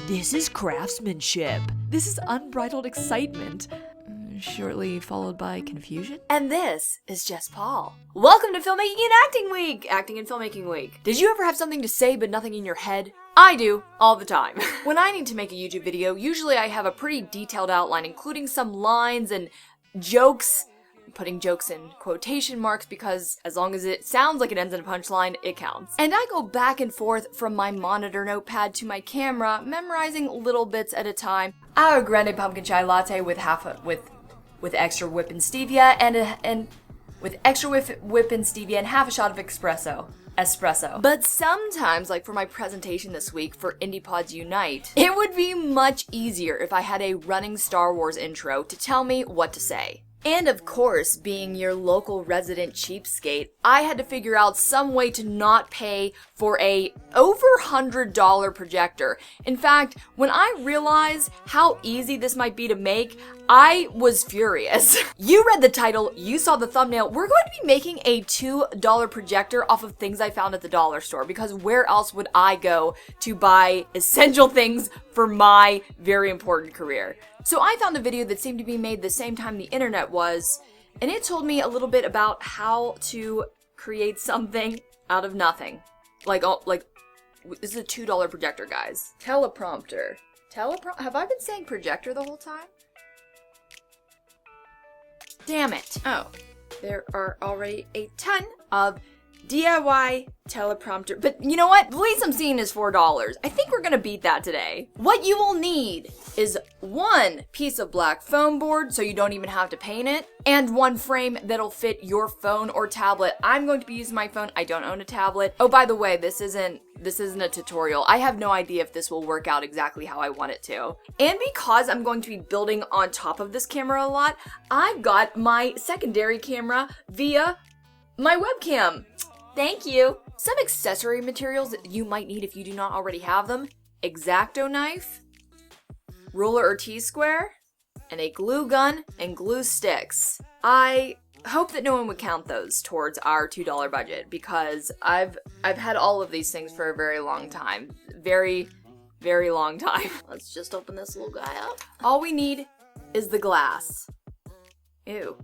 This is craftsmanship. This is unbridled excitement. Shortly followed by confusion. And this is Jess Paul. Welcome to Filmmaking and Acting Week! Acting and Filmmaking Week. Did you ever have something to say but nothing in your head? I do, all the time. When I need to make a YouTube video, usually I have a pretty detailed outline, including some lines and jokes. I'm putting jokes in quotation marks because as long as it sounds like it ends in a punchline, it counts. And I go back and forth from my monitor notepad to my camera, memorizing little bits at a time. I have a grande pumpkin chai latte with extra whip and stevia and with extra whip and stevia and half a shot of espresso. But sometimes, like for my presentation this week for IndiePods Unite, it would be much easier if I had a running Star Wars intro to tell me what to say. And of course, being your local resident cheapskate, I had to figure out some way to not pay for a over $100 projector. In fact, when I realized how easy this might be to make, I was furious. You read the title, you saw the thumbnail. We're going to be making a $2 projector off of things I found at the dollar store, because where else would I go to buy essential things for my very important career? So I found a video that seemed to be made the same time the internet was, and it told me a little bit about how to create something out of nothing. Like this is a $2 projector, guys. Teleprompter. Have I been saying projector the whole time? Damn it. Oh, there are already a ton of DIY teleprompter, but you know what? The least I'm seeing is $4. I think we're gonna beat that today. What you will need is one piece of black foam board, so you don't even have to paint it, and one frame that'll fit your phone or tablet. I'm going to be using my phone. I don't own a tablet. Oh, by the way, this isn't a tutorial. I have no idea if this will work out exactly how I want it to. And because I'm going to be building on top of this camera a lot, I've got my secondary camera via my webcam. Thank you. Some accessory materials that you might need if you do not already have them: X-Acto knife, ruler or T-square, and a glue gun and glue sticks. I hope that no one would count those towards our $2 budget, because I've had all of these things for a very long time. Very, very long time. Let's just open this little guy up. All we need is the glass. Ew.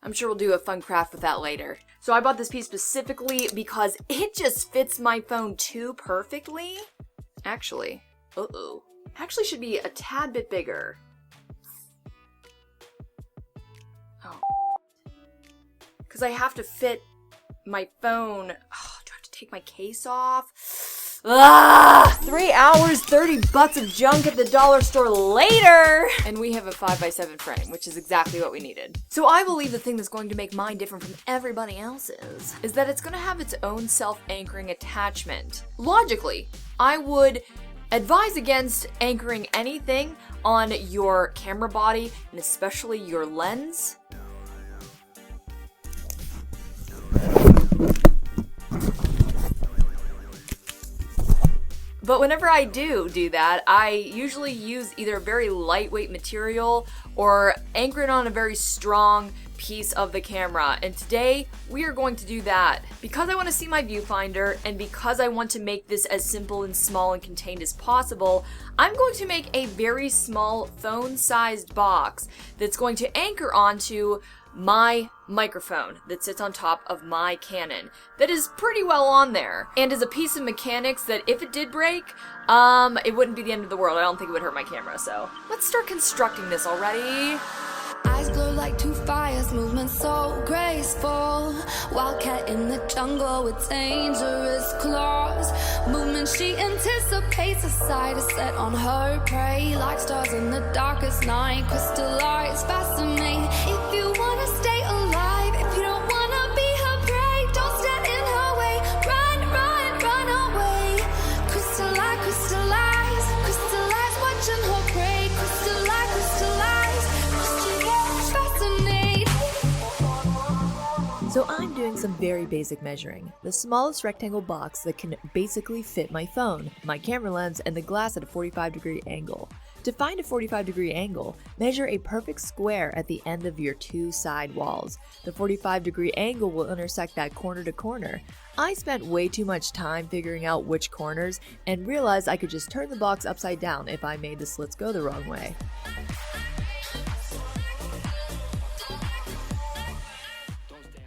I'm sure we'll do a fun craft with that later. So I bought this piece specifically because it just fits my phone too perfectly. Actually, actually should be a tad bit bigger. Oh. Because I have to fit my phone. Oh, do I have to take my case off? 3 hours, $30 of junk at the dollar store later! And we have a 5x7 frame, which is exactly what we needed. So I believe the thing that's going to make mine different from everybody else's is that it's going to have its own self-anchoring attachment. Logically, I would advise against anchoring anything on your camera body, and especially your lens. But whenever I do that, I usually use either a very lightweight material or anchor it on a very strong piece of the camera. And today, we are going to do that. Because I want to see my viewfinder, and because I want to make this as simple and small and contained as possible, I'm going to make a very small phone-sized box that's going to anchor onto my microphone that sits on top of my Canon that is pretty well on there, and is a piece of mechanics that if it did break, it wouldn't be the end of the world. I don't think it would hurt my camera. So let's start constructing this already. Eyes glow like two fires, movement so graceful. Wildcat in the jungle with dangerous claws. Movement she anticipates, a sight is set on her prey. Like stars in the darkest night, crystallize, fascinate. If you wanna stay alive, if you don't wanna be her prey, don't stand in her way. Run away. Crystallize, crystallize, crystallize, watching her prey. Crystallize, crystallize, fascinate. So I'm doing some very basic measuring. The smallest rectangle box that can basically fit my phone, my camera lens, and the glass at a 45-degree angle. To find a 45-degree angle, measure a perfect square at the end of your two side walls. The 45-degree angle will intersect that corner to corner. I spent way too much time figuring out which corners and realized I could just turn the box upside down if I made the slits go the wrong way.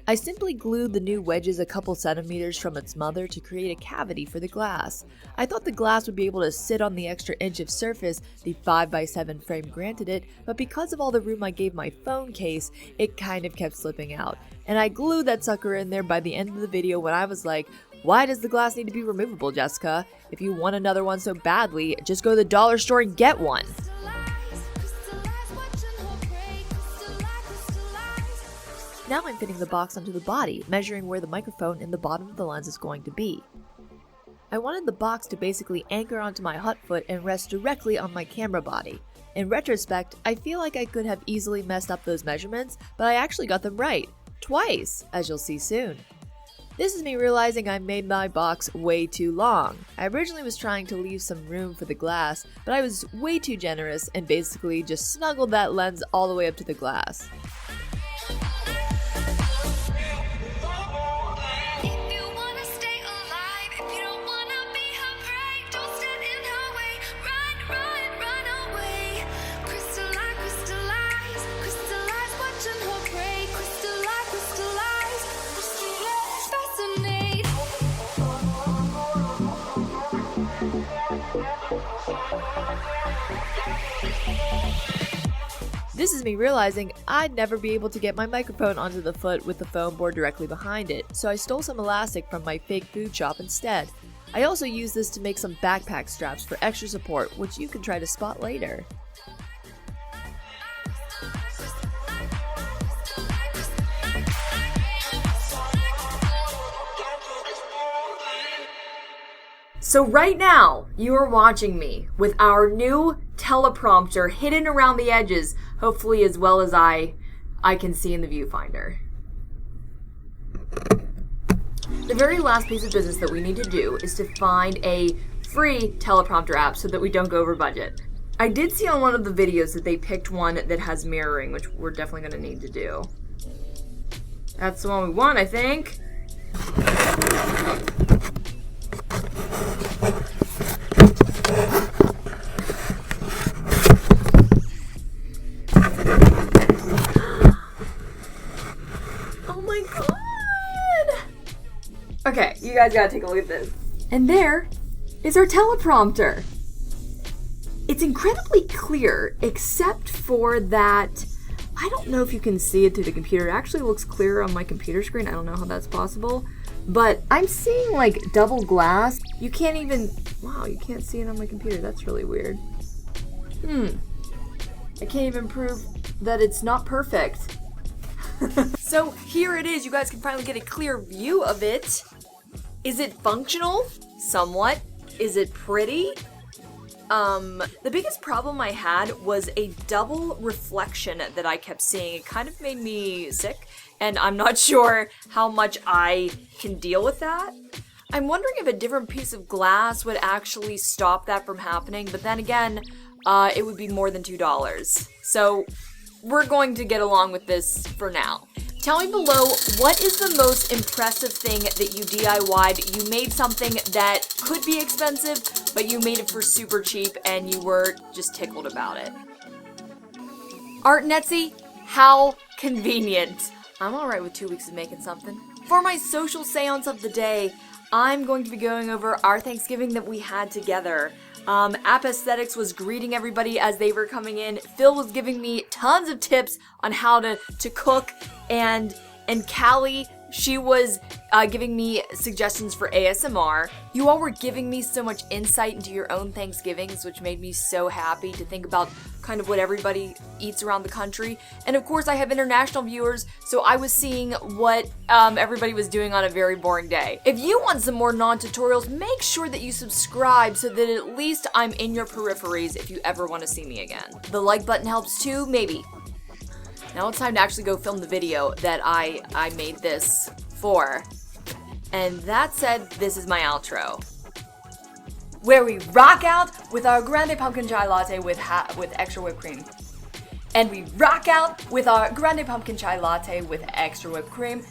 I simply glued the new wedges a couple centimeters from its mother to create a cavity for the glass. I thought the glass would be able to sit on the extra inch of surface the 5x7 frame granted it, but because of all the room I gave my phone case, it kind of kept slipping out. And I glued that sucker in there by the end of the video when I was like, why does the glass need to be removable, Jessica? If you want another one so badly, just go to the dollar store and get one. Now I'm fitting the box onto the body, measuring where the microphone in the bottom of the lens is going to be. I wanted the box to basically anchor onto my hut foot and rest directly on my camera body. In retrospect, I feel like I could have easily messed up those measurements, but I actually got them right. Twice, as you'll see soon. This is me realizing I made my box way too long. I originally was trying to leave some room for the glass, but I was way too generous and basically just snuggled that lens all the way up to the glass. This is me realizing I'd never be able to get my microphone onto the foot with the foam board directly behind it, so I stole some elastic from my fake food shop instead. I also used this to make some backpack straps for extra support, which you can try to spot later. So right now, you are watching me with our new teleprompter hidden around the edges, hopefully as well as I can see in the viewfinder. The very last piece of business that we need to do is to find a free teleprompter app so that we don't go over budget. I did see on one of the videos that they picked one that has mirroring, which we're definitely going to need to do. That's the one we want, I think. Oh my god! Okay, you guys gotta take a look at this. And there is our teleprompter. It's incredibly clear, except for that, I don't know if you can see it through the computer. It actually looks clearer on my computer screen. I don't know how that's possible. But I'm seeing like double glass. You can't even, wow, you can't see it on my computer. That's really weird. I can't even prove that it's not perfect. So here it is. You guys can finally get a clear view of it. Is it functional? Somewhat. Is it pretty? The biggest problem I had was a double reflection that I kept seeing. It kind of made me sick, and I'm not sure how much I can deal with that. I'm wondering if a different piece of glass would actually stop that from happening, but then again, it would be more than $2. So we're going to get along with this for now. Tell me below, what is the most impressive thing that you DIY'd? You made something that could be expensive, but you made it for super cheap and you were just tickled about it. Art Netsy, how convenient. I'm alright with 2 weeks of making something. For my social seance of the day, I'm going to be going over our Thanksgiving that we had together. App Aesthetics was greeting everybody as they were coming in. Phil was giving me tons of tips on how to cook, and Callie, she was giving me suggestions for ASMR. You all were giving me so much insight into your own Thanksgivings, which made me so happy to think about kind of what everybody eats around the country. And of course I have international viewers, so I was seeing what everybody was doing on a very boring day. If you want some more non-tutorials, make sure that you subscribe so that at least I'm in your peripheries if you ever want to see me again. The like button helps too, maybe. Now it's time to actually go film the video that I made this for. And that said, this is my outro. where we rock out with our grande pumpkin chai latte with extra whipped cream. And we rock out with our grande pumpkin chai latte with extra whipped cream,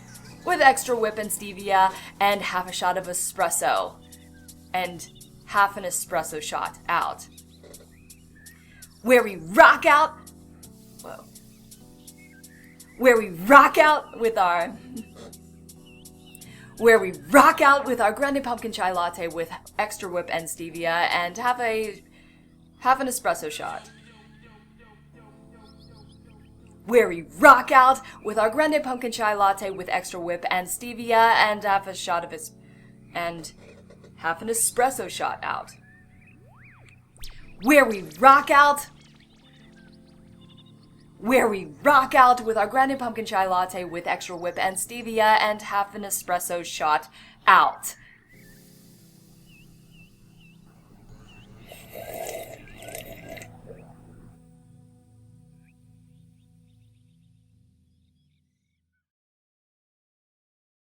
with extra whip and stevia, and half a shot of espresso. And half an espresso shot out. Where we rock out, where we rock out with our grande pumpkin chai latte with extra whip and stevia and half an espresso shot. Where we rock out with our grande pumpkin chai latte with extra whip and stevia and half a shot of half an espresso shot out. Where we rock out with our grande pumpkin chai latte with extra whip and stevia and half an espresso shot out.